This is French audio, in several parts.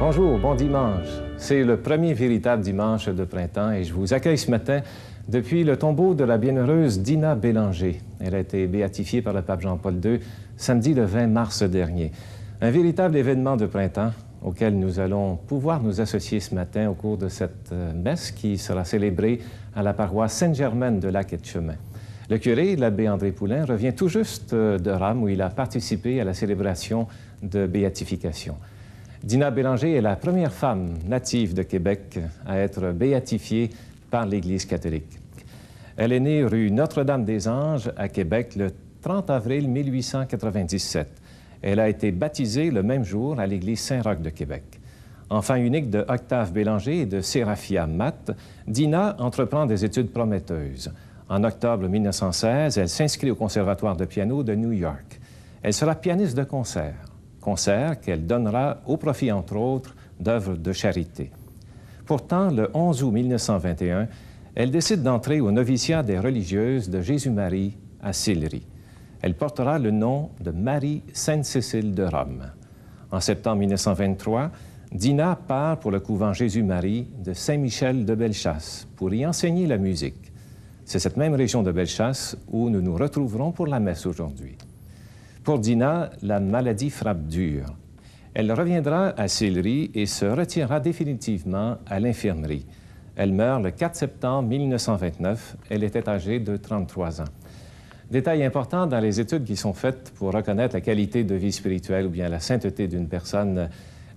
Bonjour, bon dimanche. C'est le premier véritable dimanche de printemps et je vous accueille ce matin depuis le tombeau de la bienheureuse Dina Bélanger. Elle a été béatifiée par le pape Jean-Paul II samedi le 20 mars dernier. Un véritable événement de printemps auquel nous allons pouvoir nous associer ce matin au cours de cette messe qui sera célébrée à la paroisse Sainte-Germaine de Lac-Etchemin. Le curé, l'abbé André Poulain, revient tout juste de Rome où il a participé à la célébration de béatification. Dina Bélanger est la première femme native de Québec à être béatifiée par l'Église catholique. Elle est née rue Notre-Dame-des-Anges à Québec le 30 avril 1897. Elle a été baptisée le même jour à l'Église Saint-Roch de Québec. Enfant unique de Octave Bélanger et de Séraphia Matt, Dina entreprend des études prometteuses. En octobre 1916, elle s'inscrit au Conservatoire de piano de New York. Elle sera pianiste de concert qu'elle donnera au profit, entre autres, d'œuvres de charité. Pourtant, le 11 août 1921, elle décide d'entrer au noviciat des religieuses de Jésus-Marie à Sillery. Elle portera le nom de Marie Sainte-Cécile de Rome. En septembre 1923, Dina part pour le couvent Jésus-Marie de Saint-Michel de Bellechasse pour y enseigner la musique. C'est cette même région de Bellechasse où nous nous retrouverons pour la messe aujourd'hui. Pour Dina, la maladie frappe dur. Elle reviendra à Sillery et se retirera définitivement à l'infirmerie. Elle meurt le 4 septembre 1929. Elle était âgée de 33 ans. Détail important dans les études qui sont faites pour reconnaître la qualité de vie spirituelle ou bien la sainteté d'une personne,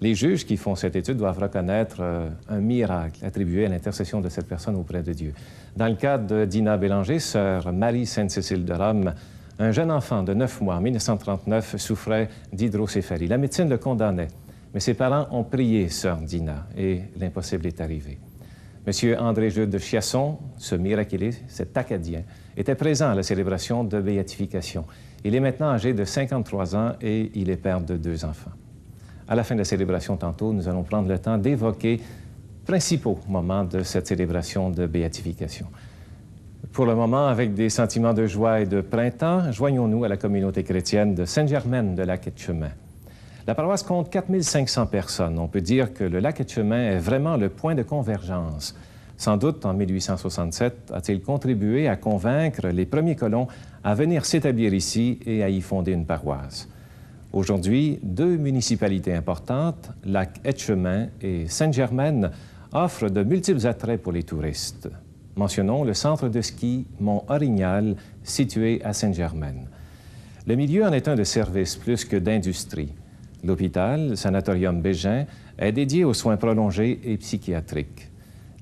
les juges qui font cette étude doivent reconnaître un miracle attribué à l'intercession de cette personne auprès de Dieu. Dans le cas de Dina Bélanger, sœur Marie Sainte-Cécile de Rome, un jeune enfant de 9 mois en 1939 souffrait d'hydrocéphalie. La médecine le condamnait, mais ses parents ont prié sœur Dina et l'impossible est arrivé. Monsieur André-Jules de Chiasson, ce miraculé, cet Acadien, était présent à la célébration de béatification. Il est maintenant âgé de 53 ans et il est père de 2 enfants. À la fin de la célébration tantôt, nous allons prendre le temps d'évoquer principaux moments de cette célébration de béatification. Pour le moment, avec des sentiments de joie et de printemps, joignons-nous à la communauté chrétienne de Sainte-Germaine de Lac-Etchemin. La paroisse compte 4500 personnes. On peut dire que le Lac-Etchemin est vraiment le point de convergence. Sans doute, en 1867, a-t-il contribué à convaincre les premiers colons à venir s'établir ici et à y fonder une paroisse. Aujourd'hui, 2 municipalités importantes, Lac-Etchemin et Sainte-Germaine, offrent de multiples attraits pour les touristes. Mentionnons le centre de ski Mont-Orignal, situé à Sainte-Germaine. Le milieu en est un de service plus que d'industrie. L'hôpital, le sanatorium Bégin, est dédié aux soins prolongés et psychiatriques.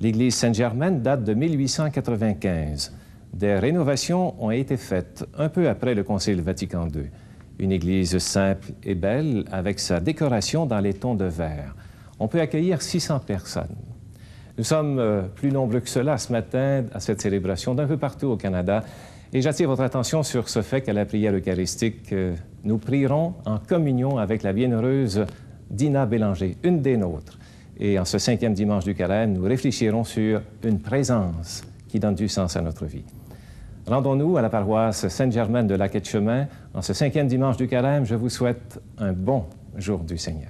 L'église Sainte-Germaine date de 1895. Des rénovations ont été faites un peu après le Concile Vatican II. Une église simple et belle, avec sa décoration dans les tons de vert. On peut accueillir 600 personnes. Nous sommes plus nombreux que cela ce matin à cette célébration d'un peu partout au Canada. Et j'attire votre attention sur ce fait qu'à la prière eucharistique, nous prierons en communion avec la bienheureuse Dina Bélanger, une des nôtres. Et en ce 5e dimanche du Carême, nous réfléchirons sur une présence qui donne du sens à notre vie. Rendons-nous à la paroisse Sainte-Germaine de Lac-Etchemin. En ce 5e dimanche du Carême, je vous souhaite un bon jour du Seigneur.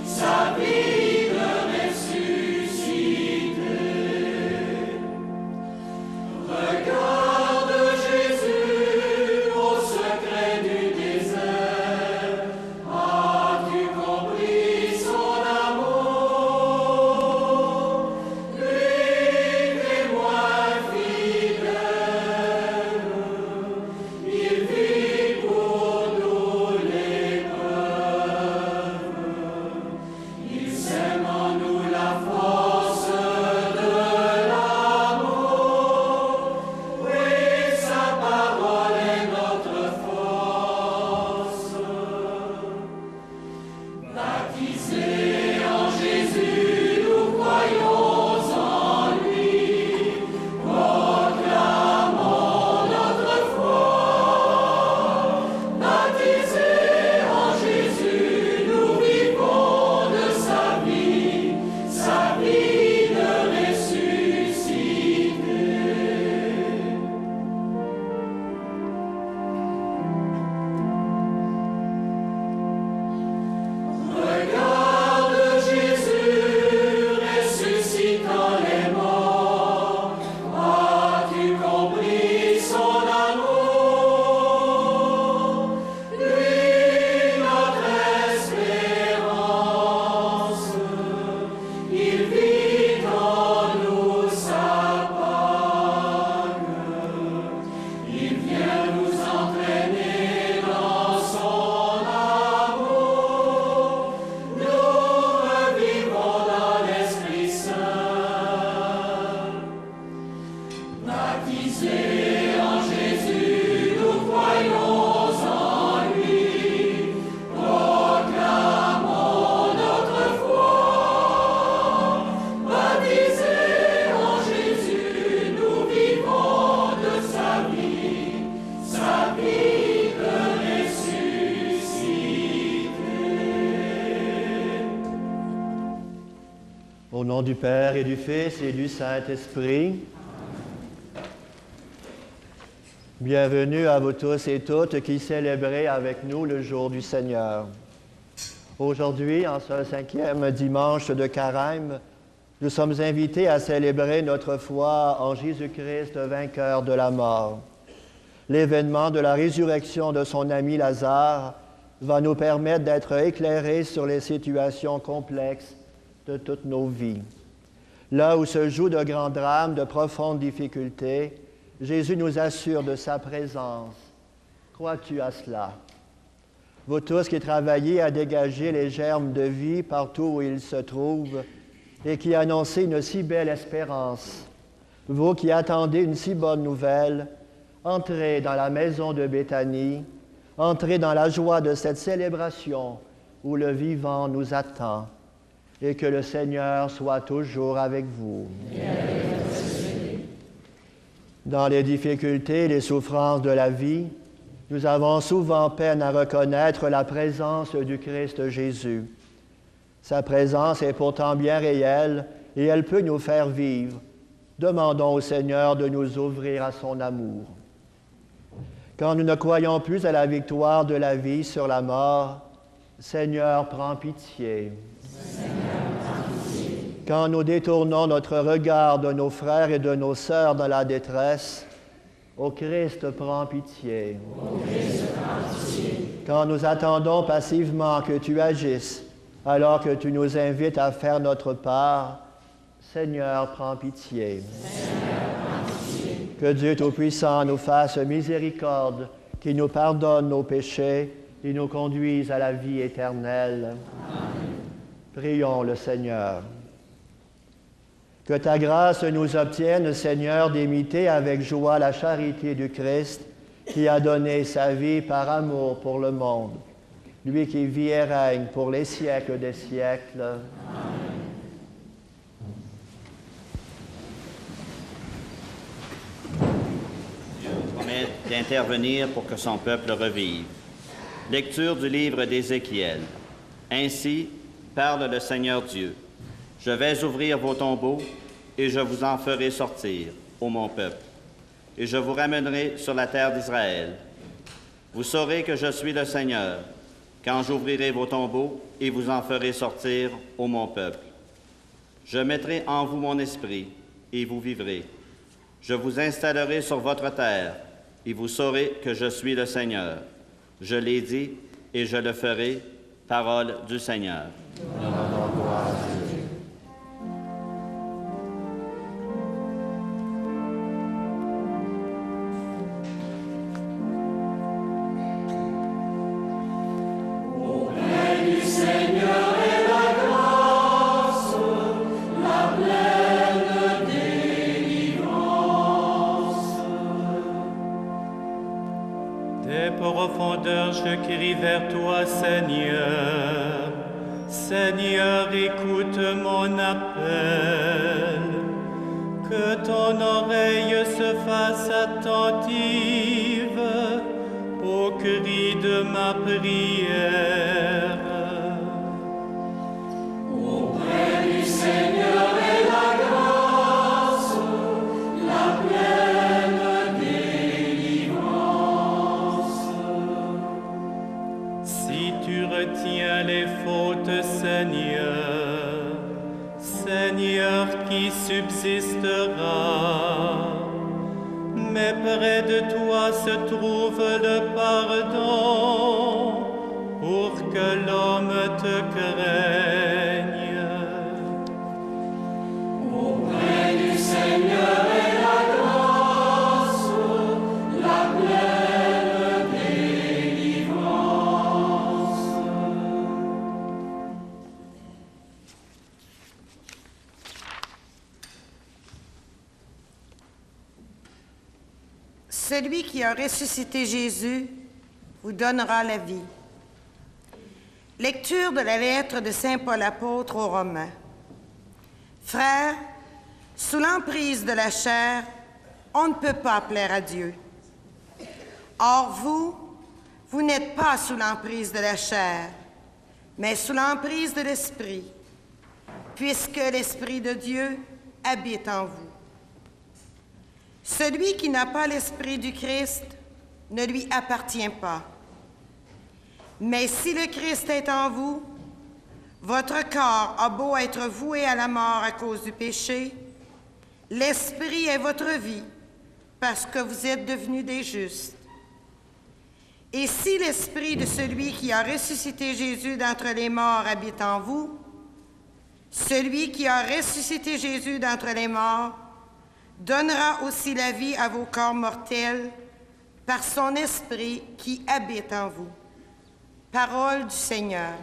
Sa vie de ressuscité. Au nom du Père et du Fils et du Saint-Esprit. Bienvenue à vous tous et toutes qui célébrez avec nous le jour du Seigneur. Aujourd'hui, en ce 5e dimanche de Carême, nous sommes invités à célébrer notre foi en Jésus-Christ, vainqueur de la mort. L'événement de la résurrection de son ami Lazare va nous permettre d'être éclairés sur les situations complexes de toutes nos vies. Là où se jouent de grands drames, de profondes difficultés, Jésus nous assure de sa présence. Crois-tu à cela? Vous tous qui travaillez à dégager les germes de vie partout où ils se trouvent et qui annoncez une si belle espérance, vous qui attendez une si bonne nouvelle, entrez dans la maison de Béthanie, entrez dans la joie de cette célébration où le vivant nous attend, et que le Seigneur soit toujours avec vous. Dans les difficultés et les souffrances de la vie, nous avons souvent peine à reconnaître la présence du Christ Jésus. Sa présence est pourtant bien réelle et elle peut nous faire vivre. Demandons au Seigneur de nous ouvrir à son amour. Quand nous ne croyons plus à la victoire de la vie sur la mort, Seigneur, prends pitié. Quand nous détournons notre regard de nos frères et de nos sœurs dans la détresse, ô Christ, prends pitié. Quand nous attendons passivement que tu agisses, alors que tu nous invites à faire notre part, Seigneur, prends pitié. Que Dieu Tout-Puissant nous fasse miséricorde, qu'il nous pardonne nos péchés et nous conduise à la vie éternelle. Amen. Prions le Seigneur. Que ta grâce nous obtienne, Seigneur, d'imiter avec joie la charité du Christ qui a donné sa vie par amour pour le monde, lui qui vit et règne pour les siècles des siècles. Amen. D'intervenir pour que son peuple revive. Lecture du livre d'Ézéchiel. Ainsi parle le Seigneur Dieu. Je vais ouvrir vos tombeaux et je vous en ferai sortir, ô mon peuple, et je vous ramènerai sur la terre d'Israël. Vous saurez que je suis le Seigneur, quand j'ouvrirai vos tombeaux et vous en ferai sortir, ô mon peuple. Je mettrai en vous mon esprit et vous vivrez. Je vous installerai sur votre terre et vous saurez que je suis le Seigneur. Je l'ai dit et je le ferai, parole du Seigneur. Je crie vers toi, Seigneur. Seigneur, écoute mon appel. Que ton oreille se fasse attentive au cri de ma prière. Auprès du Seigneur est la grâce, la pleine délivrance. Si tu retiens les fautes, Seigneur, Seigneur qui subsistera, mais près de toi se trouve le pardon pour que l'homme te craigne. Auprès du Seigneur est la grâce, la pleine délivrance. Celui qui a ressuscité Jésus vous donnera la vie. Lecture de la lettre de saint Paul apôtre aux Romains. Frères, sous l'emprise de la chair, on ne peut pas plaire à Dieu. Or vous n'êtes pas sous l'emprise de la chair, mais sous l'emprise de l'Esprit. puisque l'Esprit de Dieu habite en vous. Celui qui n'a pas l'Esprit du Christ ne lui appartient pas. Mais si le Christ est en vous, votre corps a beau être voué à la mort à cause du péché, l'Esprit est votre vie, parce que vous êtes devenus des justes. Et si l'Esprit de celui qui a ressuscité Jésus d'entre les morts habite en vous, celui qui a ressuscité Jésus d'entre les morts donnera aussi la vie à vos corps mortels par son Esprit qui habite en vous. Parole du Seigneur.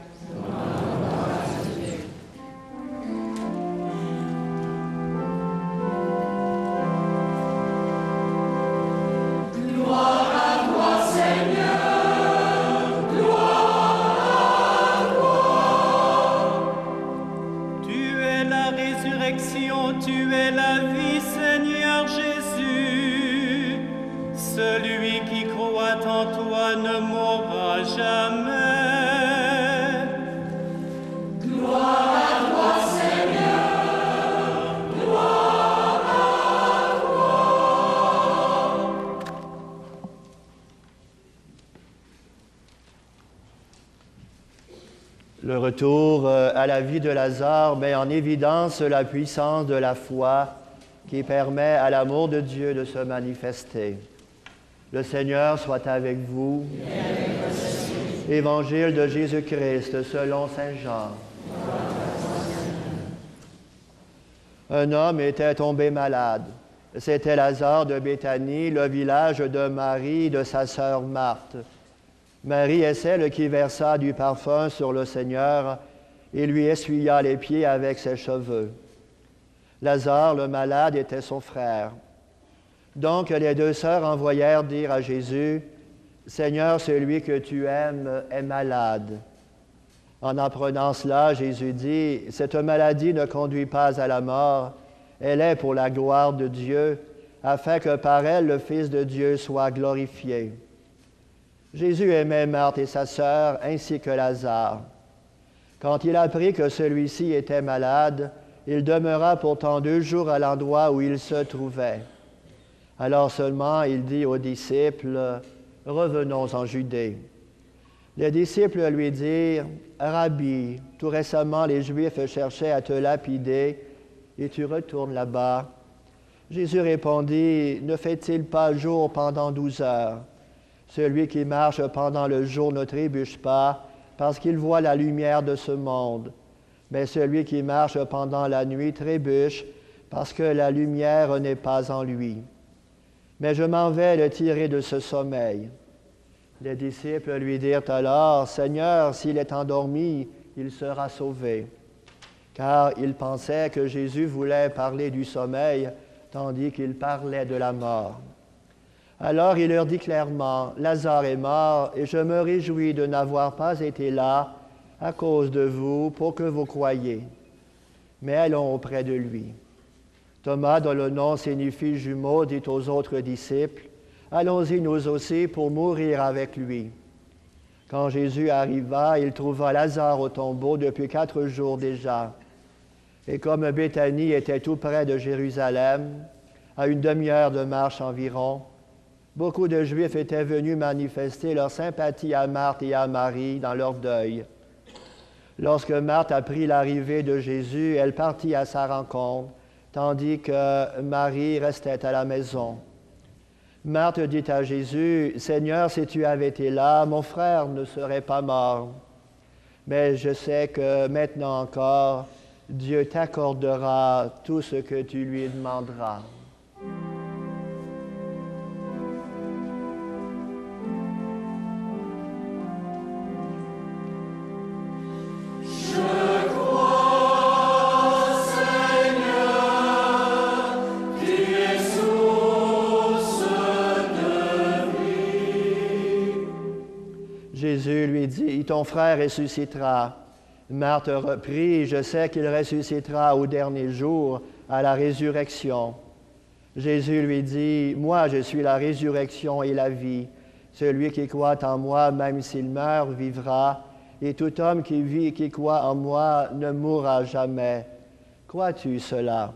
Tu es la vie, Seigneur Jésus. Celui qui croit en toi ne mourra jamais. Gloire à toi, Seigneur. Gloire à toi. Le retour à la vie de Lazare met en évidence la puissance de la foi qui permet à l'amour de Dieu de se manifester. Le Seigneur soit avec vous. Évangile de Jésus-Christ selon saint Jean. Un homme était tombé malade. C'était Lazare de Béthanie, le village de Marie, de sa sœur Marthe. Marie est celle qui versa du parfum sur le Seigneur et lui essuya les pieds avec ses cheveux. Lazare, le malade, était son frère. Donc les deux sœurs envoyèrent dire à Jésus, « Seigneur, celui que tu aimes est malade. » En apprenant cela, Jésus dit, « Cette maladie ne conduit pas à la mort, elle est pour la gloire de Dieu, afin que par elle le Fils de Dieu soit glorifié. » Jésus aimait Marthe et sa sœur, ainsi que Lazare. Quand il apprit que celui-ci était malade, il demeura pourtant 2 jours à l'endroit où il se trouvait. Alors seulement il dit aux disciples, « Revenons en Judée. » Les disciples lui dirent, « Rabbi, tout récemment les Juifs cherchaient à te lapider, et tu retournes là-bas. » Jésus répondit, « Ne fait-il pas jour pendant 12 heures? Celui qui marche pendant le jour ne trébuche pas, parce qu'il voit la lumière de ce monde. Mais celui qui marche pendant la nuit trébuche, parce que la lumière n'est pas en lui. Mais je m'en vais le tirer de ce sommeil. » Les disciples lui dirent alors, « Seigneur, s'il est endormi, il sera sauvé. » Car ils pensaient que Jésus voulait parler du sommeil, tandis qu'il parlait de la mort. Alors il leur dit clairement, « Lazare est mort, et je me réjouis de n'avoir pas été là à cause de vous, pour que vous croyiez. » Mais allons auprès de lui. Thomas, dont le nom signifie jumeau, dit aux autres disciples, « Allons-y nous aussi pour mourir avec lui. » Quand Jésus arriva, il trouva Lazare au tombeau depuis 4 jours déjà. Et comme Béthanie était tout près de Jérusalem, à 1 demi-heure de marche environ, beaucoup de Juifs étaient venus manifester leur sympathie à Marthe et à Marie dans leur deuil. Lorsque Marthe apprit l'arrivée de Jésus, elle partit à sa rencontre, tandis que Marie restait à la maison. Marthe dit à Jésus, « Seigneur, si tu avais été là, mon frère ne serait pas mort. Mais je sais que maintenant encore, Dieu t'accordera tout ce que tu lui demanderas. » Jésus lui dit, « Ton frère ressuscitera. » Marthe reprit, « Je sais qu'il ressuscitera au dernier jour, à la résurrection. » Jésus lui dit, « Moi, je suis la résurrection et la vie. Celui qui croit en moi, même s'il meurt, vivra. Et tout homme qui vit et qui croit en moi ne mourra jamais. crois-tu cela?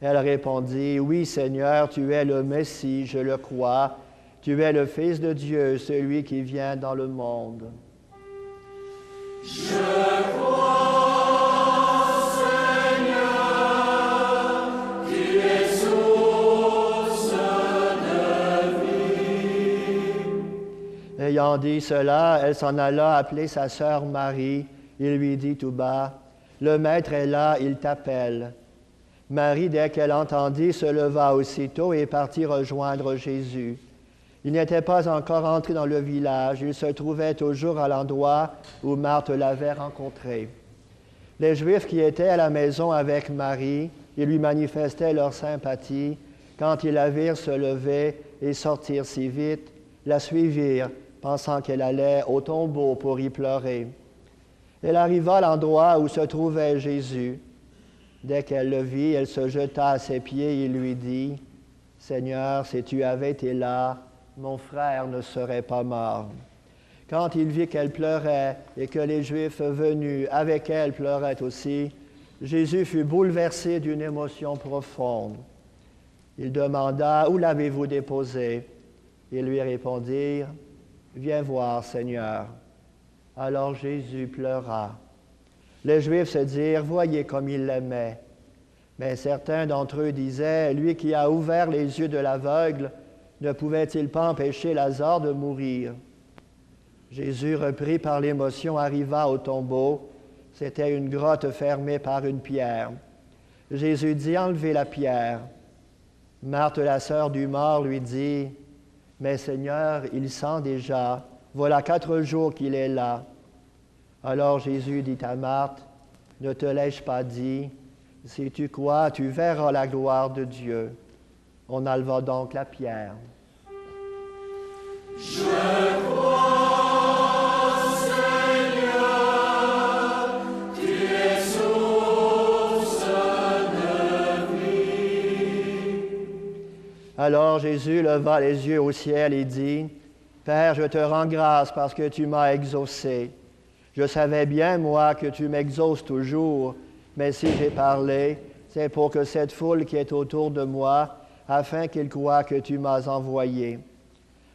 Elle répondit, oui, Seigneur, tu es le Messie, je le crois. Tu es le Fils de Dieu, celui qui vient dans le monde. Je crois, Seigneur, tu es source de vie. Ayant dit cela, elle s'en alla appeler sa sœur Marie. Il lui dit tout bas, « Le Maître est là, il t'appelle. » Marie, dès qu'elle entendit, se leva aussitôt et partit rejoindre Jésus. Il n'était pas encore entré dans le village, il se trouvait toujours à l'endroit où Marthe l'avait rencontré. Les Juifs qui étaient à la maison avec Marie, ils lui manifestaient leur sympathie. Quand ils la virent se lever et sortir si vite, la suivirent, pensant qu'elle allait au tombeau pour y pleurer. Elle arriva à l'endroit où se trouvait Jésus. Dès qu'elle le vit, elle se jeta à ses pieds et lui dit, « Seigneur, si tu avais été là, mon frère ne serait pas mort. » Quand il vit qu'elle pleurait et que les Juifs venus avec elle pleuraient aussi, Jésus fut bouleversé d'une émotion profonde. Il demanda, « Où l'avez-vous déposé? » Ils lui répondirent, « Viens voir, Seigneur. » Alors Jésus pleura. Les Juifs se dirent, « Voyez comme il l'aimait. » Mais certains d'entre eux disaient, « Lui qui a ouvert les yeux de l'aveugle, ne pouvait-il pas empêcher Lazare de mourir? » Jésus, repris par l'émotion, arriva au tombeau. C'était une grotte fermée par une pierre. Jésus dit, « Enlevez la pierre. » Marthe, la sœur du mort, lui dit, « Mais Seigneur, il sent déjà. Voilà 4 jours qu'il est là. » Alors Jésus dit à Marthe, « Ne te l'ai-je pas dit? Si tu crois, tu verras la gloire de Dieu. » On enleva donc la pierre. Je crois, Seigneur, tu es source de vie. Alors Jésus leva les yeux au ciel et dit, « Père, je te rends grâce parce que tu m'as exaucé. Je savais bien, moi, que tu m'exauces toujours, mais si j'ai parlé, c'est pour que cette foule qui est autour de moi, afin qu'ils croient que tu m'as envoyé. »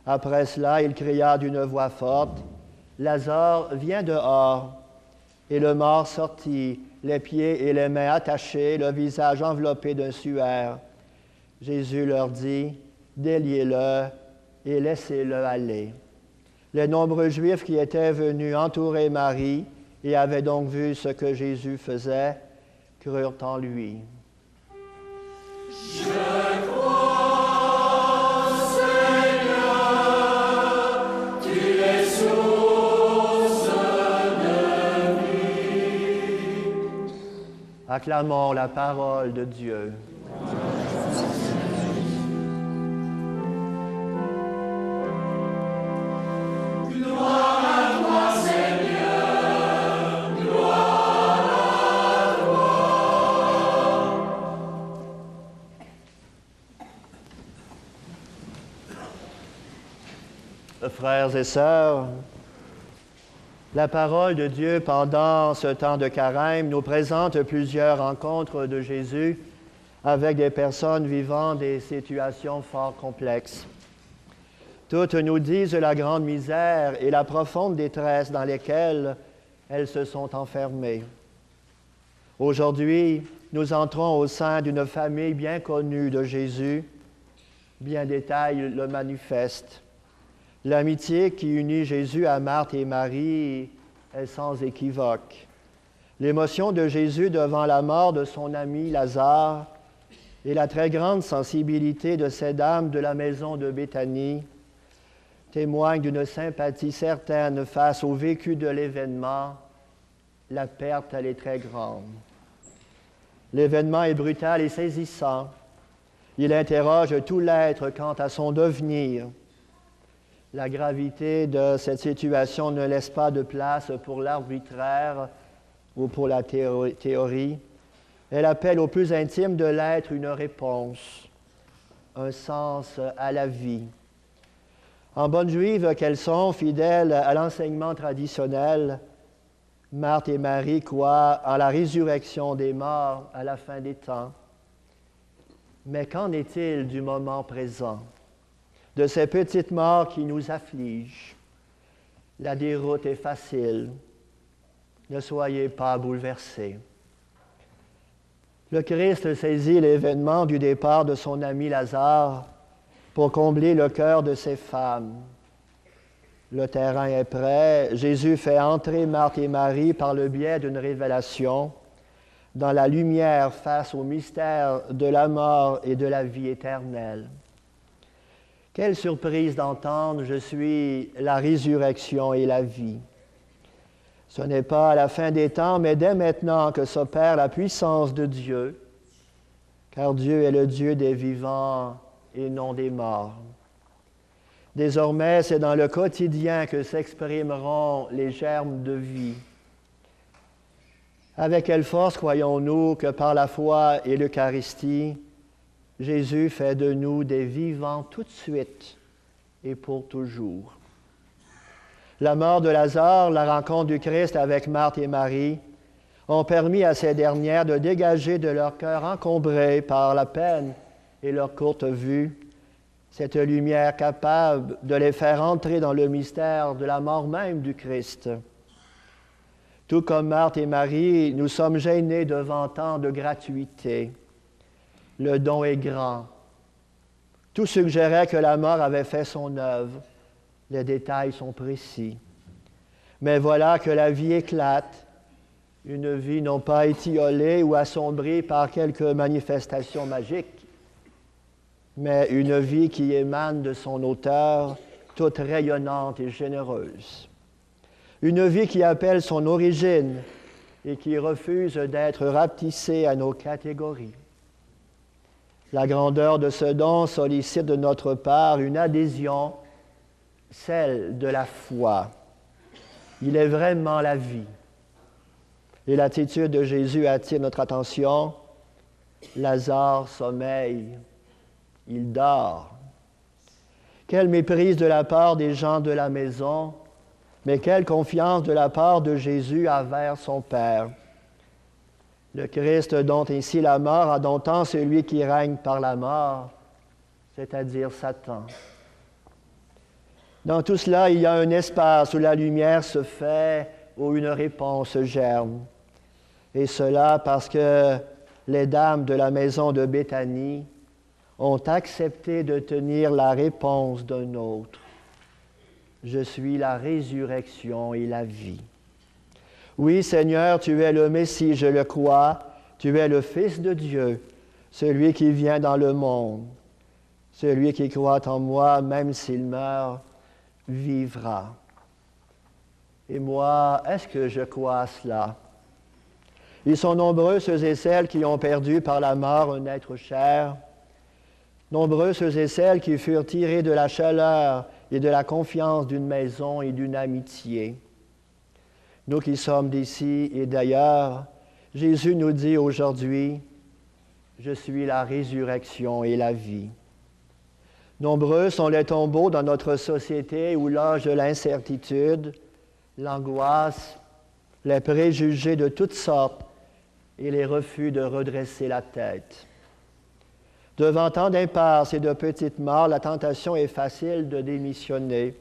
Après cela, il cria d'une voix forte, « Lazare, viens dehors. » Et le mort sortit, les pieds et les mains attachés, le visage enveloppé d'un suaire. Jésus leur dit, « Déliez-le et laissez-le aller. » Les nombreux Juifs qui étaient venus entourer Marie et avaient donc vu ce que Jésus faisait, crurent en lui. Je crois, Seigneur, tu es source de vie. Acclamons la parole de Dieu. Frères et sœurs, la parole de Dieu pendant ce temps de carême nous présente plusieurs rencontres de Jésus avec des personnes vivant des situations fort complexes. Toutes nous disent la grande misère et la profonde détresse dans lesquelles elles se sont enfermées. Aujourd'hui, nous entrons au sein d'une famille bien connue de Jésus. Bien des détails le manifestent. L'amitié qui unit Jésus à Marthe et Marie est sans équivoque. L'émotion de Jésus devant la mort de son ami Lazare et la très grande sensibilité de ces dames de la maison de Béthanie témoignent d'une sympathie certaine face au vécu de l'événement. La perte, elle est très grande. L'événement est brutal et saisissant. Il interroge tout l'être quant à son devenir. La gravité de cette situation ne laisse pas de place pour l'arbitraire ou pour la théorie. Elle appelle au plus intime de l'être une réponse, un sens à la vie. En bonnes juives qu'elles sont, fidèles à l'enseignement traditionnel, Marthe et Marie croient en la résurrection des morts à la fin des temps. Mais qu'en est-il du moment présent, de ces petites morts qui nous affligent? La déroute est facile. Ne soyez pas bouleversés. Le Christ saisit l'événement du départ de son ami Lazare pour combler le cœur de ces femmes. Le terrain est prêt. Jésus fait entrer Marthe et Marie par le biais d'une révélation dans la lumière face au mystère de la mort et de la vie éternelle. Quelle surprise d'entendre « Je suis la résurrection et la vie ». Ce n'est pas à la fin des temps, mais dès maintenant que s'opère la puissance de Dieu, car Dieu est le Dieu des vivants et non des morts. Désormais, c'est dans le quotidien que s'exprimeront les germes de vie. Avec quelle force croyons-nous que par la foi et l'Eucharistie, Jésus fait de nous des vivants tout de suite et pour toujours. La mort de Lazare, la rencontre du Christ avec Marthe et Marie ont permis à ces dernières de dégager de leur cœur encombré par la peine et leur courte vue cette lumière capable de les faire entrer dans le mystère de la mort même du Christ. Tout comme Marthe et Marie, nous sommes gênés devant tant de gratuité. Le don est grand. Tout suggérait que la mort avait fait son œuvre. Les détails sont précis. Mais voilà que la vie éclate. Une vie non pas étiolée ou assombrie par quelques manifestations magiques, mais une vie qui émane de son auteur, toute rayonnante et généreuse. Une vie qui appelle son origine et qui refuse d'être rapetissée à nos catégories. La grandeur de ce don sollicite de notre part une adhésion, celle de la foi. Il est vraiment la vie. Et l'attitude de Jésus attire notre attention. Lazare sommeille. Il dort. Quelle méprise de la part des gens de la maison, mais quelle confiance de la part de Jésus envers son Père. Le Christ dompte ainsi la mort en domptant celui qui règne par la mort, c'est-à-dire Satan. Dans tout cela, il y a un espace où la lumière se fait, où une réponse germe. Et cela parce que les dames de la maison de Béthanie ont accepté de tenir la réponse d'un autre. Je suis la résurrection et la vie. Oui, Seigneur, tu es le Messie, je le crois. Tu es le Fils de Dieu, celui qui vient dans le monde. Celui qui croit en moi, même s'il meurt, vivra. Et moi, est-ce que je crois à cela? Ils sont nombreux ceux et celles qui ont perdu par la mort un être cher. Nombreux ceux et celles qui furent tirés de la chaleur et de la confiance d'une maison et d'une amitié. Nous qui sommes d'ici et d'ailleurs, Jésus nous dit aujourd'hui, « Je suis la résurrection et la vie ». Nombreux sont les tombeaux dans notre société où loge l'incertitude, l'angoisse, les préjugés de toutes sortes et les refus de redresser la tête. Devant tant d'impasses et de petites morts, la tentation est facile de démissionner.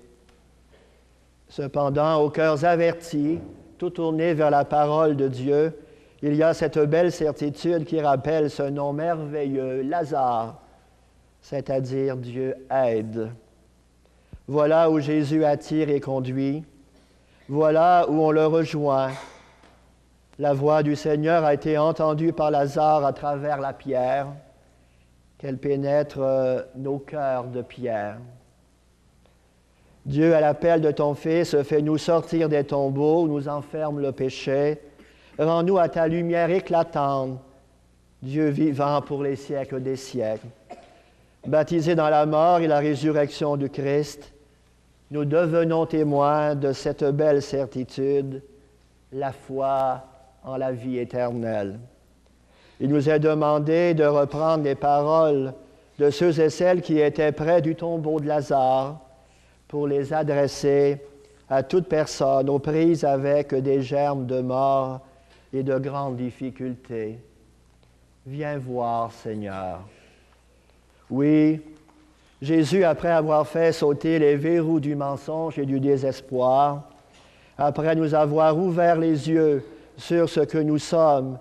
Cependant, aux cœurs avertis, tout tournés vers la parole de Dieu, il y a cette belle certitude qui rappelle ce nom merveilleux, Lazare, c'est-à-dire Dieu aide. Voilà où Jésus attire et conduit. Voilà où on le rejoint. La voix du Seigneur a été entendue par Lazare à travers la pierre, qu'elle pénètre nos cœurs de pierre. Dieu, à l'appel de ton Fils, fait nous sortir des tombeaux où nous enferme le péché. Rends-nous à ta lumière éclatante, Dieu vivant pour les siècles des siècles. Baptisés dans la mort et la résurrection du Christ, nous devenons témoins de cette belle certitude, la foi en la vie éternelle. Il nous est demandé de reprendre les paroles de ceux et celles qui étaient près du tombeau de Lazare pour les adresser à toute personne aux prises avec des germes de mort et de grandes difficultés. Viens voir, Seigneur. Oui, Jésus, après avoir fait sauter les verrous du mensonge et du désespoir, après nous avoir ouvert les yeux sur ce que nous sommes,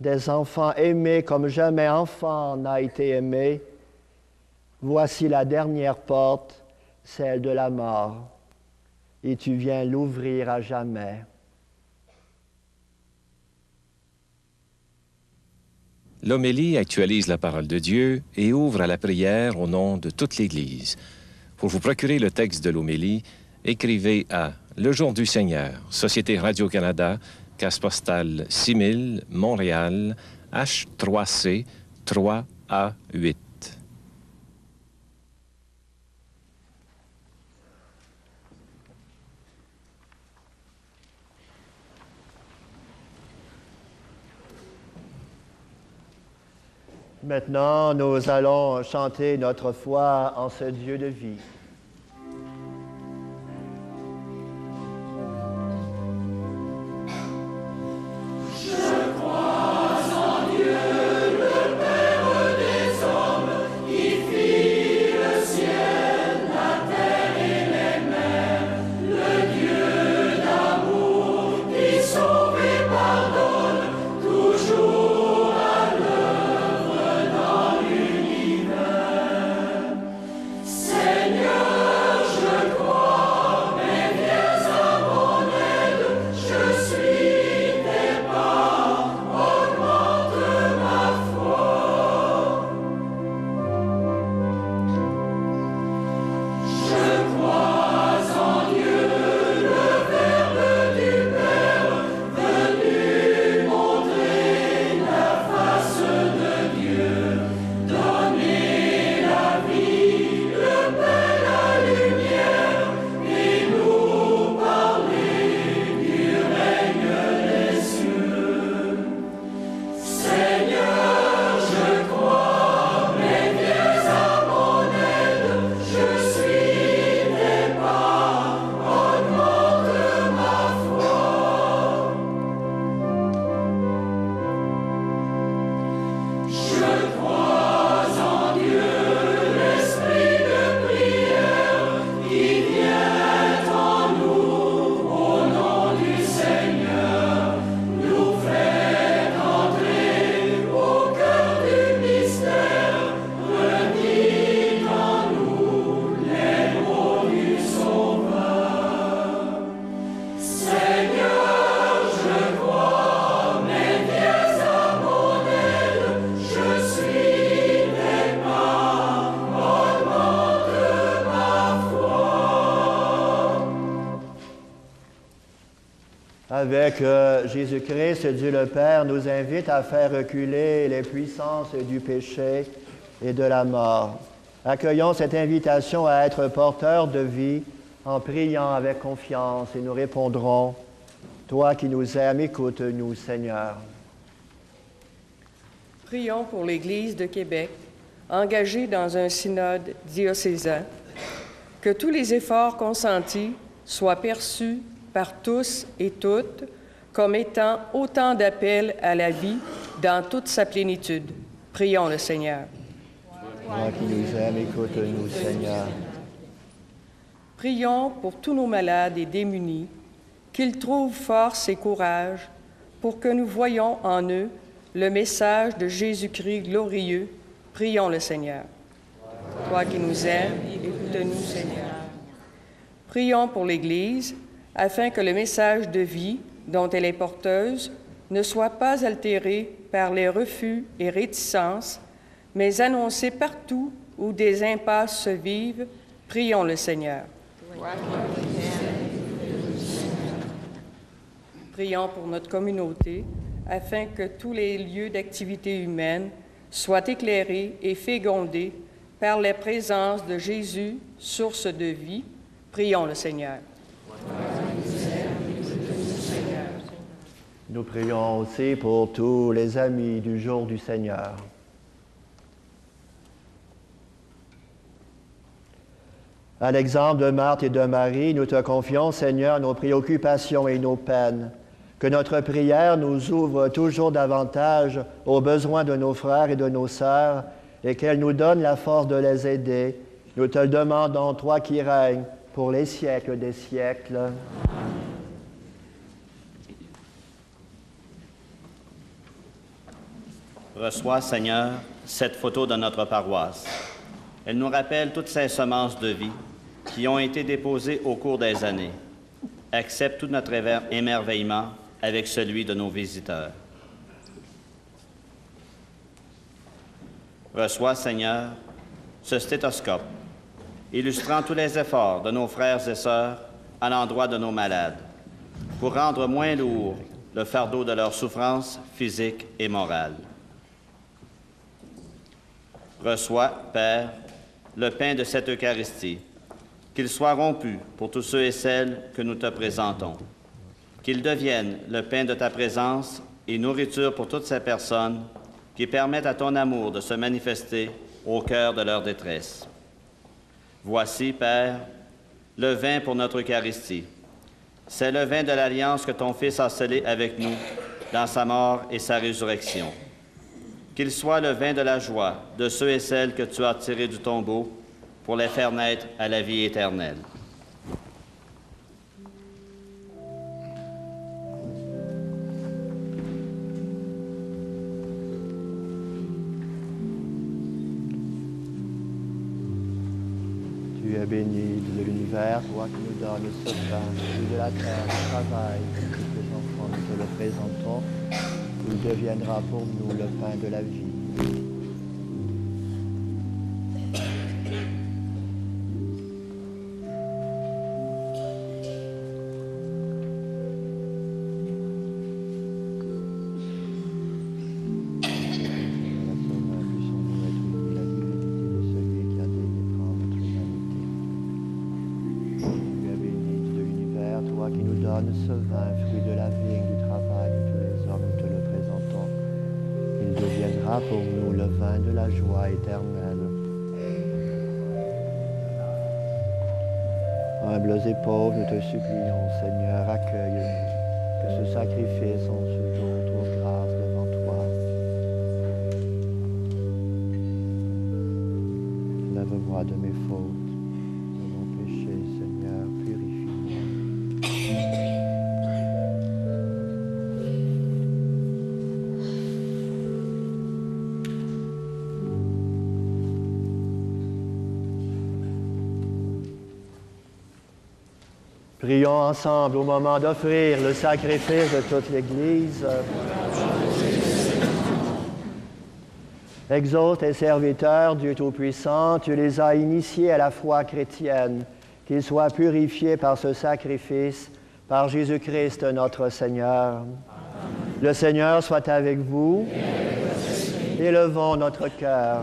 des enfants aimés comme jamais enfant n'a été aimé, voici la dernière porte, celle de la mort, et tu viens l'ouvrir à jamais. L'homélie actualise la parole de Dieu et ouvre à la prière au nom de toute l'Église. Pour vous procurer le texte de l'homélie, écrivez à Le Jour du Seigneur, Société Radio-Canada, Case postale 6000, Montréal, H3C 3A8. Maintenant, nous allons chanter notre foi en ce Dieu de vie. Avec Jésus-Christ, Dieu le Père nous invite à faire reculer les puissances du péché et de la mort. Accueillons cette invitation à être porteurs de vie en priant avec confiance et nous répondrons, « Toi qui nous aimes, écoute-nous, Seigneur. » Prions pour l'Église de Québec, engagée dans un synode diocésain, que tous les efforts consentis soient perçus par tous et toutes comme étant autant d'appels à la vie dans toute sa plénitude. Prions le Seigneur. Toi qui nous aimes, écoute-nous, Seigneur. Prions pour tous nos malades et démunis, qu'ils trouvent force et courage pour que nous voyions en eux le message de Jésus-Christ glorieux. Prions le Seigneur. Toi qui nous aimes, écoute-nous, Seigneur. Prions pour l'Église, afin que le message de vie dont elle est porteuse ne soit pas altéré par les refus et réticences, mais annoncé partout où des impasses se vivent. Prions le Seigneur. Prions pour notre communauté, afin que tous les lieux d'activité humaine soient éclairés et fécondés par la présence de Jésus, source de vie. Prions le Seigneur. Nous prions aussi pour tous les amis du jour du Seigneur. À l'exemple de Marthe et de Marie, nous te confions, Seigneur, nos préoccupations et nos peines. Que notre prière nous ouvre toujours davantage aux besoins de nos frères et de nos sœurs et qu'elle nous donne la force de les aider. Nous te le demandons, toi qui règnes pour les siècles des siècles. Reçois, Seigneur, cette photo de notre paroisse. Elle nous rappelle toutes ces semences de vie qui ont été déposées au cours des années. Accepte tout notre émerveillement avec celui de nos visiteurs. Reçois, Seigneur, ce stéthoscope, illustrant tous les efforts de nos frères et sœurs à l'endroit de nos malades, pour rendre moins lourd le fardeau de leur souffrance physique et morale. Reçois, Père, le pain de cette Eucharistie, qu'il soit rompu pour tous ceux et celles que nous te présentons, qu'il devienne le pain de ta présence et nourriture pour toutes ces personnes qui permettent à ton amour de se manifester au cœur de leur détresse. Voici, Père, le vin pour notre Eucharistie. C'est le vin de l'alliance que ton Fils a scellé avec nous dans sa mort et sa résurrection. Qu'il soit le vin de la joie de ceux et celles que tu as tirés du tombeau pour les faire naître à la vie éternelle. Tu es béni de l'univers, toi qui nous donnes ce pain, de la terre, du travail, que tes enfants nous te le présentons, il deviendra pour nous le pain de la vie. Ce vin, fruit de la vigne, du travail de tous les hommes, nous te le présentons. Il deviendra pour nous le vin de la joie éternelle. Humbles et pauvres, nous te supplions, Seigneur, accueille-nous, que ce sacrifice en ce jour trouve grâce devant toi. Lève-moi de mes fautes, de mon péché, Seigneur, purifie-moi. Prions ensemble au moment d'offrir le sacrifice de toute l'Église. Exauce tes serviteurs, Dieu Tout-Puissant, tu les as initiés à la foi chrétienne, qu'ils soient purifiés par ce sacrifice, par Jésus-Christ notre Seigneur. Amen. Le Seigneur soit avec vous. Élevons notre cœur.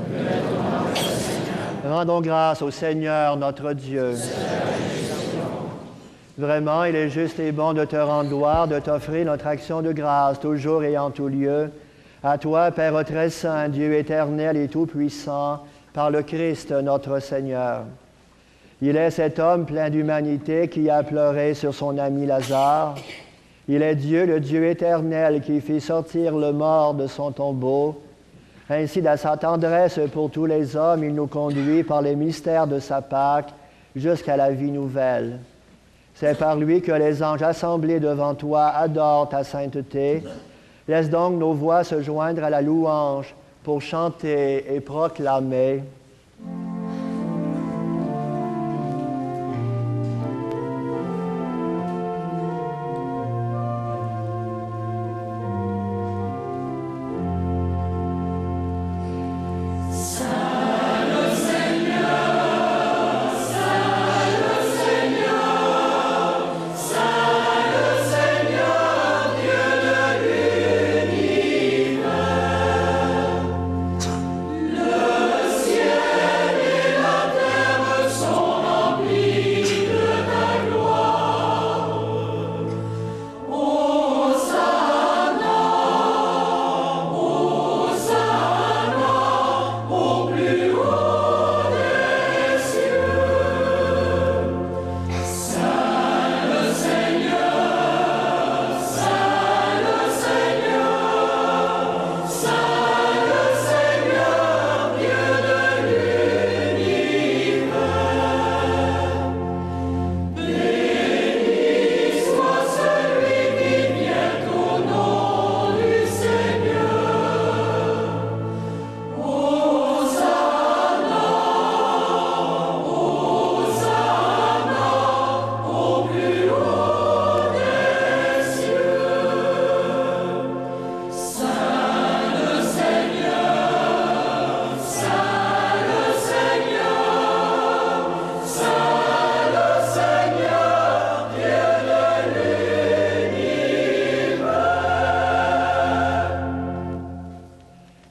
Rendons grâce au Seigneur notre Dieu. Vraiment, il est juste et bon de te rendre gloire, de t'offrir notre action de grâce, toujours et en tout lieu. À toi, Père très saint, Dieu éternel et tout-puissant, par le Christ notre Seigneur. Il est cet homme plein d'humanité qui a pleuré sur son ami Lazare. Il est Dieu, le Dieu éternel, qui fit sortir le mort de son tombeau. Ainsi, dans sa tendresse pour tous les hommes, il nous conduit par les mystères de sa Pâque jusqu'à la vie nouvelle. C'est par lui que les anges assemblés devant toi adorent ta sainteté. Laisse donc nos voix se joindre à la louange pour chanter et proclamer. Ciel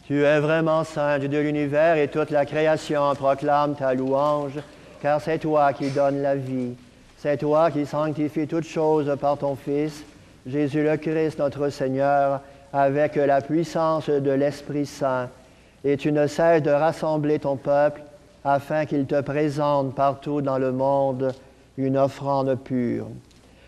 Tu es vraiment saint, Dieu de l'univers, et toute la création proclame ta louange, car c'est toi qui donnes la vie. C'est toi qui sanctifies toutes choses par ton Fils, Jésus le Christ, notre Seigneur, avec la puissance de l'Esprit Saint. Et tu ne cesses de rassembler ton peuple afin qu'il te présente partout dans le monde une offrande pure.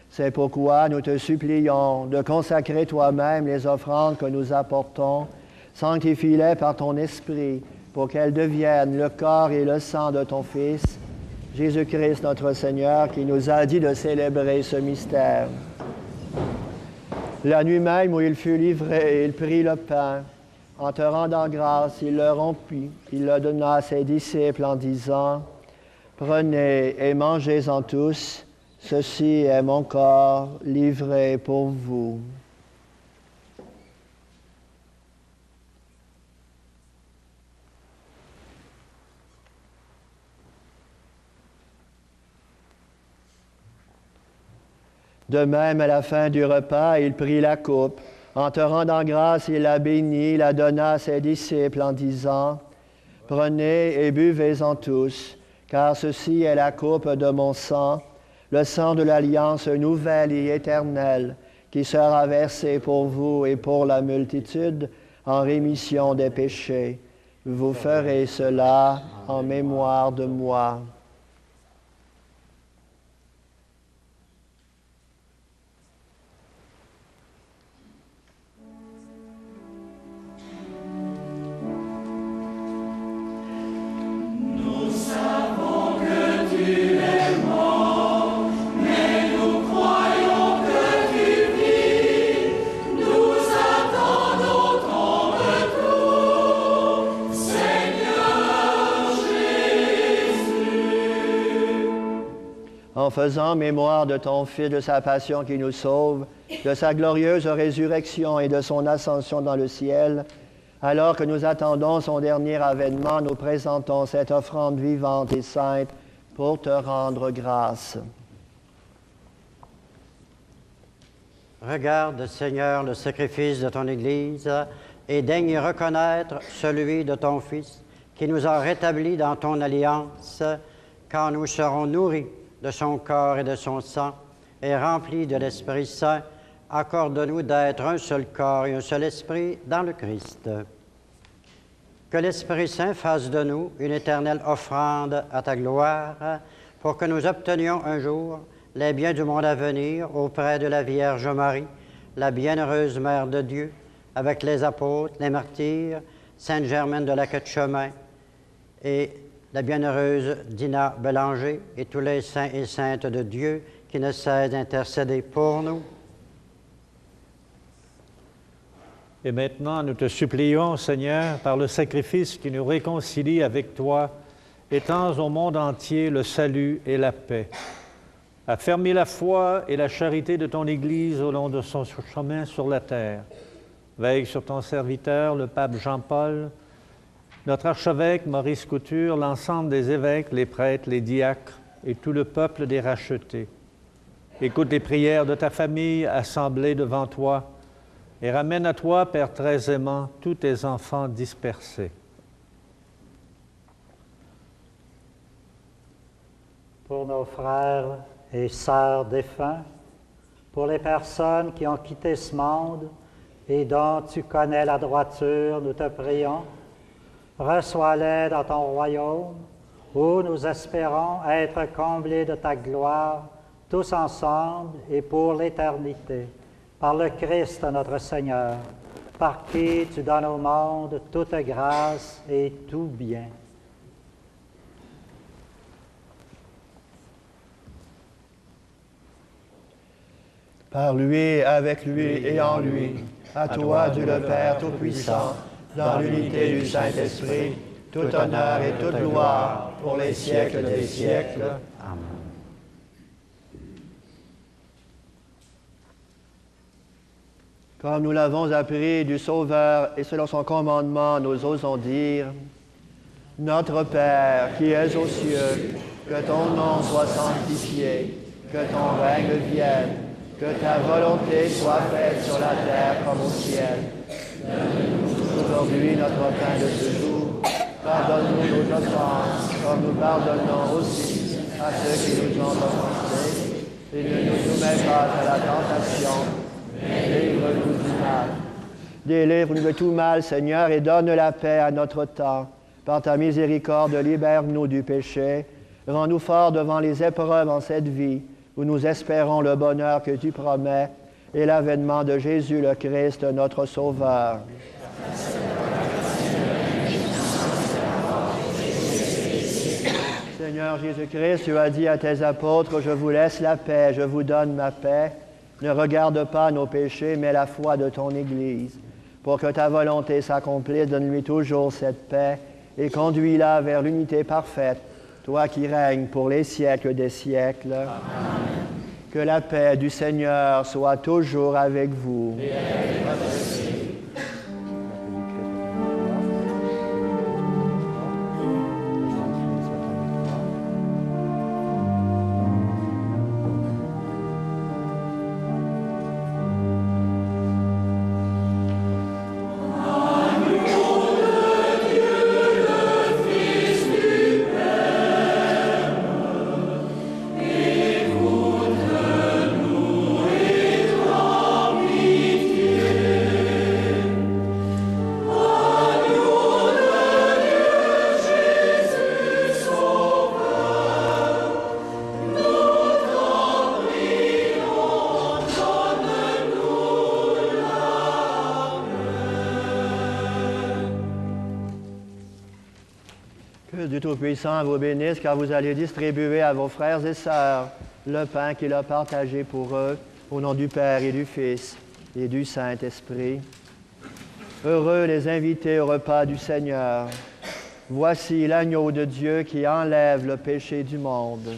C'est pourquoi nous te supplions de consacrer toi-même les offrandes que nous apportons. Sanctifie-les par ton Esprit pour qu'elles deviennent le corps et le sang de ton Fils, Jésus-Christ notre Seigneur, qui nous a dit de célébrer ce mystère. La nuit même où il fut livré, il prit le pain. En te rendant grâce, il le rompit. Il le donna à ses disciples en disant, « Prenez et mangez-en tous. Ceci est mon corps livré pour vous. » De même, à la fin du repas, il prit la coupe. En te rendant grâce, il la bénit, la donna à ses disciples en disant, « Prenez et buvez-en tous, car ceci est la coupe de mon sang, le sang de l'alliance nouvelle et éternelle, qui sera versé pour vous et pour la multitude en rémission des péchés. Vous ferez cela en mémoire de moi. » En faisant mémoire de ton Fils, de sa passion qui nous sauve, de sa glorieuse résurrection et de son ascension dans le ciel, alors que nous attendons son dernier avènement, nous présentons cette offrande vivante et sainte pour te rendre grâce. Regarde, Seigneur, le sacrifice de ton Église et daigne reconnaître celui de ton Fils qui nous a rétablis dans ton alliance quand nous serons nourris de son corps et de son sang, et remplis de l'Esprit Saint, accorde-nous d'être un seul corps et un seul esprit dans le Christ. Que l'Esprit Saint fasse de nous une éternelle offrande à ta gloire, pour que nous obtenions un jour les biens du monde à venir auprès de la Vierge Marie, la bienheureuse Mère de Dieu, avec les apôtres, les martyrs, Sainte Germaine de la Queue-de-Chemin et la bienheureuse Dina Bélanger et tous les saints et saintes de Dieu qui ne cessent d'intercéder pour nous. Et maintenant, nous te supplions, Seigneur, par le sacrifice qui nous réconcilie avec toi, étends au monde entier le salut et la paix. Affermis la foi et la charité de ton Église au long de son chemin sur la terre. Veille sur ton serviteur, le pape Jean-Paul, notre archevêque Maurice Couture, l'ensemble des évêques, les prêtres, les diacres et tout le peuple des rachetés. Écoute les prières de ta famille assemblée devant toi et ramène à toi, Père très aimant, tous tes enfants dispersés. Pour nos frères et sœurs défunts, pour les personnes qui ont quitté ce monde et dont tu connais la droiture, nous te prions. Reçois-les dans ton royaume, où nous espérons être comblés de ta gloire, tous ensemble et pour l'éternité, par le Christ notre Seigneur, par qui tu donnes au monde toute grâce et tout bien. Par lui, avec lui et en lui, à toi, Dieu le Père Tout-Puissant, dans l'unité du Saint-Esprit, tout honneur et toute gloire pour les siècles des siècles. Amen. Comme nous l'avons appris du Sauveur et selon son commandement, nous osons dire, « Notre Père qui es aux cieux, que ton nom soit sanctifié, que ton règne vienne, que ta volonté soit faite sur la terre comme au ciel. Donne-nous aujourd'hui notre pain de ce jour. Pardonne-nous nos offenses, comme nous pardonnons aussi à ceux qui nous ont offensés. Et ne nous soumets pas à la tentation, mais délivre-nous du mal. Délivre-nous de tout mal, Seigneur, et donne la paix à notre temps. Par ta miséricorde, libère-nous du péché. Rends-nous forts devant les épreuves en cette vie, où nous espérons le bonheur que tu promets et l'avènement de Jésus le Christ, notre Sauveur. Seigneur Jésus-Christ, tu as dit à tes apôtres, je vous laisse la paix, je vous donne ma paix. Ne regarde pas nos péchés, mais la foi de ton Église. Pour que ta volonté s'accomplisse, donne-lui toujours cette paix et conduis-la vers l'unité parfaite, toi qui règnes pour les siècles des siècles. Amen. Que la paix du Seigneur soit toujours avec vous. Et avec votre esprit. Que Dieu Tout-Puissant vous bénisse, car vous allez distribuer à vos frères et sœurs le pain qu'il a partagé pour eux, au nom du Père et du Fils et du Saint-Esprit. Heureux les invités au repas du Seigneur. Voici l'agneau de Dieu qui enlève le péché du monde.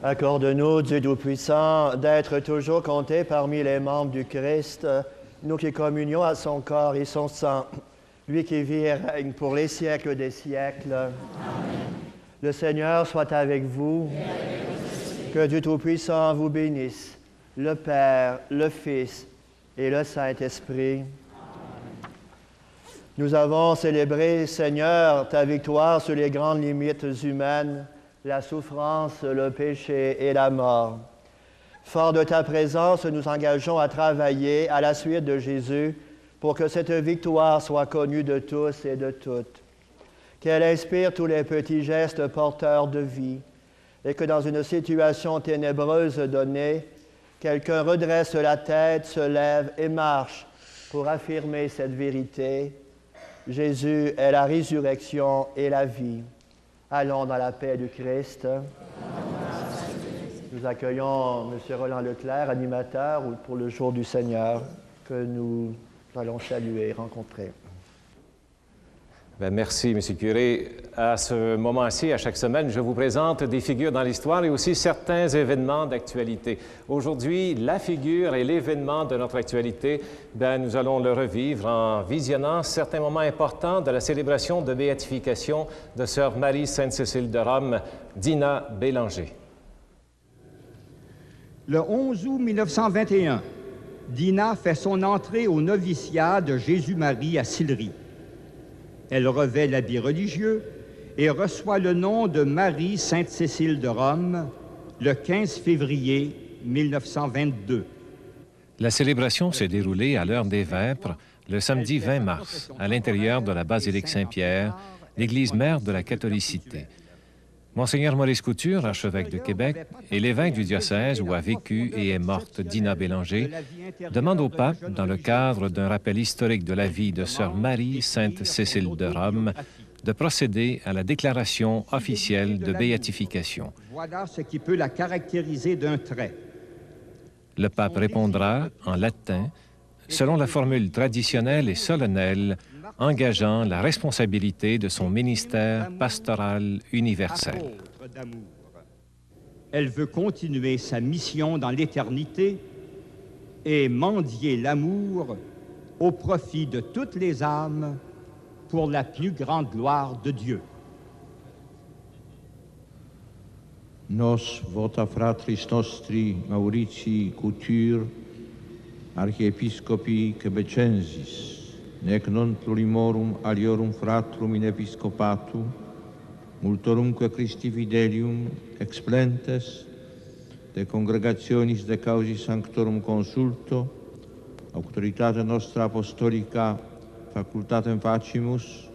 Accorde-nous, Dieu Tout-Puissant, d'être toujours comptés parmi les membres du Christ, nous qui communions à son corps et son sang, lui qui vit et règne pour les siècles des siècles. Amen. Le Seigneur soit avec vous. Que Dieu Tout-Puissant vous bénisse, le Père, le Fils et le Saint-Esprit. Nous avons célébré, Seigneur, ta victoire sur les grandes limites humaines, la souffrance, le péché et la mort. Fort de ta présence, nous engageons à travailler à la suite de Jésus pour que cette victoire soit connue de tous et de toutes. Qu'elle inspire tous les petits gestes porteurs de vie et que dans une situation ténébreuse donnée, quelqu'un redresse la tête, se lève et marche pour affirmer cette vérité. Jésus est la résurrection et la vie. Allons dans la paix du Christ. Nous accueillons M. Roland Leclerc, animateur pour le jour du Seigneur, que nous allons saluer et rencontrer. Bien, merci, M. Curé. À ce moment-ci, à chaque semaine, je vous présente des figures dans l'histoire et aussi certains événements d'actualité. Aujourd'hui, la figure et l'événement de notre actualité, bien, nous allons le revivre en visionnant certains moments importants de la célébration de béatification de Sœur Marie Sainte-Cécile de Rome, Dina Bélanger. Le 11 août 1921, Dina fait son entrée au noviciat de Jésus-Marie à Sillery. Elle revêt l'habit religieux et reçoit le nom de Marie Sainte-Cécile de Rome le 15 février 1922. La célébration s'est déroulée à l'heure des Vêpres le samedi 20 mars, à l'intérieur de la basilique Saint-Pierre, l'église mère de la catholicité. Monseigneur Maurice Couture, archevêque de Québec, et l'évêque du diocèse où a vécu et est morte Dina Bélanger, demande au pape, dans le cadre d'un rappel historique de la vie de Sœur Marie Sainte-Cécile de Rome, de procéder à la déclaration officielle de béatification. Voilà ce qui peut la caractériser d'un trait. Le pape répondra en latin, selon la formule traditionnelle et solennelle, engageant la responsabilité de son ministère pastoral universel. Elle veut continuer sa mission dans l'éternité et mendier l'amour au profit de toutes les âmes pour la plus grande gloire de Dieu. Nos vota fratris nostri Mauritii Couture, archiepiscopi Quebecensis, nec non plurimorum aliorum fratrum in episcopatu, multorumque Christi fidelium explentes, de congregationis de causis sanctorum consulto, auctoritate nostra apostolica facultatem facimus,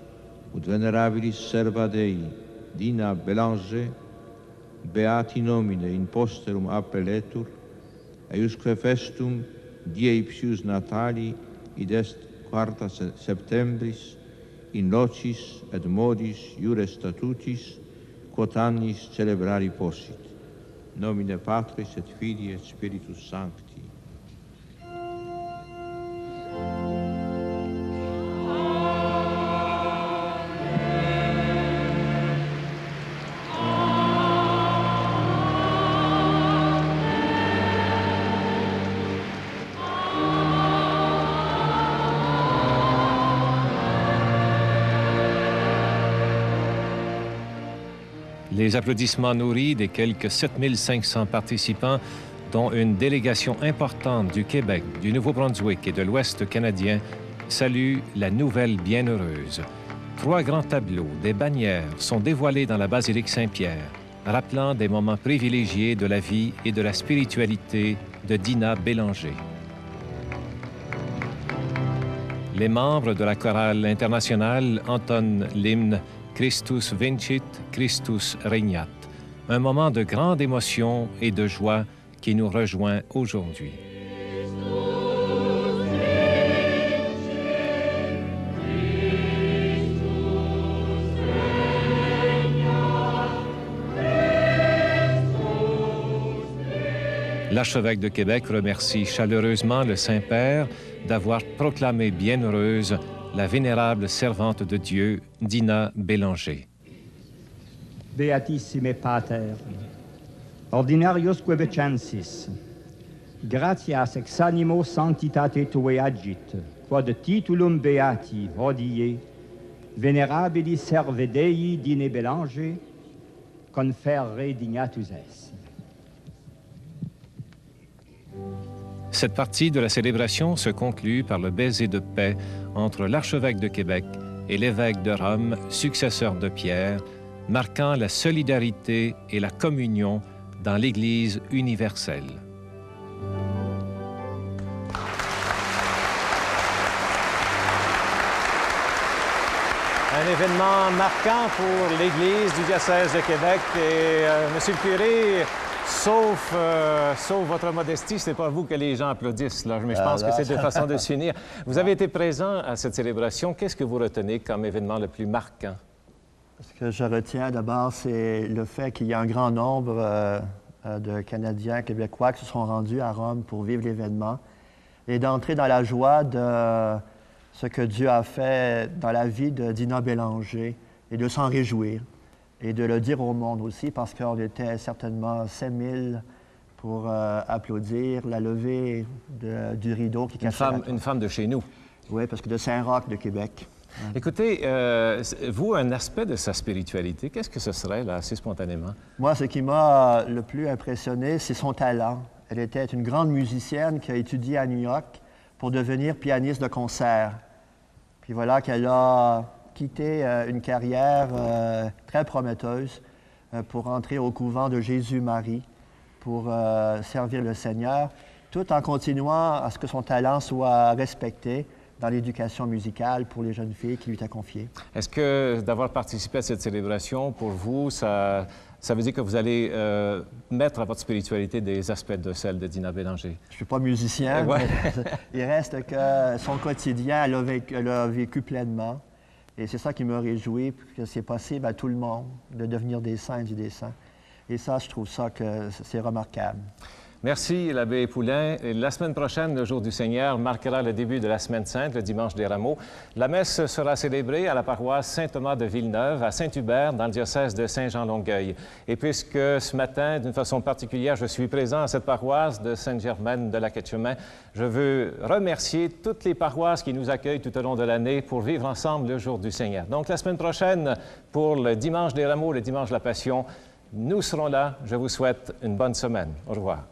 ut venerabilis serva Dei, Dina Bélanger, beati nomine in posterum appelletur, eiusque festum die ipsius natali id est quarta septembris in locis et modis iure statutis quod annis celebrari possit. Nomine Patris et Filii et Spiritus Sancti. Les applaudissements nourris des quelques 7500 participants, dont une délégation importante du Québec, du Nouveau-Brunswick et de l'Ouest canadien, saluent la nouvelle bienheureuse. 3 grands tableaux, des bannières, sont dévoilés dans la basilique Saint-Pierre, rappelant des moments privilégiés de la vie et de la spiritualité de Dina Bélanger. Les membres de la chorale internationale entonnent l'hymne Christus vincit, Christus regnat, un moment de grande émotion et de joie qui nous rejoint aujourd'hui. L'archevêque de Québec remercie chaleureusement le Saint-Père d'avoir proclamé bienheureuse la vénérable servante de Dieu, Dina Bélanger. Beatissime Pater, Ordinarius quebecensis, gratias ex animo sanctitate Tuae agit, quod titulum beati hodie, venerabili serve Dei Dine Bélanger, conferre dignatus es. Cette partie de la célébration se conclut par le baiser de paix entre l'archevêque de Québec et l'évêque de Rome, successeur de Pierre, marquant la solidarité et la communion dans l'Église universelle. Un événement marquant pour l'Église du diocèse de Québec et Monsieur le curé, sauf votre modestie, ce n'est pas vous que les gens applaudissent, là, mais je pense que c'est deux façons de s'unir. Vous avez été présent à cette célébration. Qu'est-ce que vous retenez comme événement le plus marquant? Ce que je retiens d'abord, c'est le fait qu'il y a un grand nombre de Canadiens, Québécois qui se sont rendus à Rome pour vivre l'événement et d'entrer dans la joie de ce que Dieu a fait dans la vie de Dina Bélanger et de s'en réjouir et de le dire au monde aussi parce qu'on était certainement 5000 pour applaudir la levée du rideau qui cachait une femme de chez nous. Oui, parce que de Saint-Roch de Québec. Écoutez, vous, un aspect de sa spiritualité, qu'est-ce que ce serait, là, assez spontanément? Moi, ce qui m'a le plus impressionné, c'est son talent. Elle était une grande musicienne qui a étudié à New York pour devenir pianiste de concert. Puis voilà qu'elle a quitté une carrière très prometteuse pour entrer au couvent de Jésus-Marie, pour servir le Seigneur, tout en continuant à ce que son talent soit respecté dans l'éducation musicale pour les jeunes filles qui lui étaient confiées. Est-ce que d'avoir participé à cette célébration, pour vous, ça veut dire que vous allez mettre à votre spiritualité des aspects de celle de Dina Bélanger? Je ne suis pas musicien, mais il reste que son quotidien, elle l'a vécu pleinement. Et c'est ça qui me réjouit, que c'est possible à tout le monde de devenir des saints et des saints. Et ça, je trouve ça que c'est remarquable. Merci, l'abbé Poulain. La semaine prochaine, le Jour du Seigneur, marquera le début de la Semaine sainte, le dimanche des Rameaux. La messe sera célébrée à la paroisse Saint-Thomas de Villeneuve, à Saint-Hubert, dans le diocèse de Saint-Jean-Longueuil. Et puisque ce matin, d'une façon particulière, je suis présent à cette paroisse de Sainte-Germaine de Lac-Etchemin, je veux remercier toutes les paroisses qui nous accueillent tout au long de l'année pour vivre ensemble le Jour du Seigneur. Donc, la semaine prochaine, pour le dimanche des Rameaux, le dimanche de la Passion, nous serons là. Je vous souhaite une bonne semaine. Au revoir.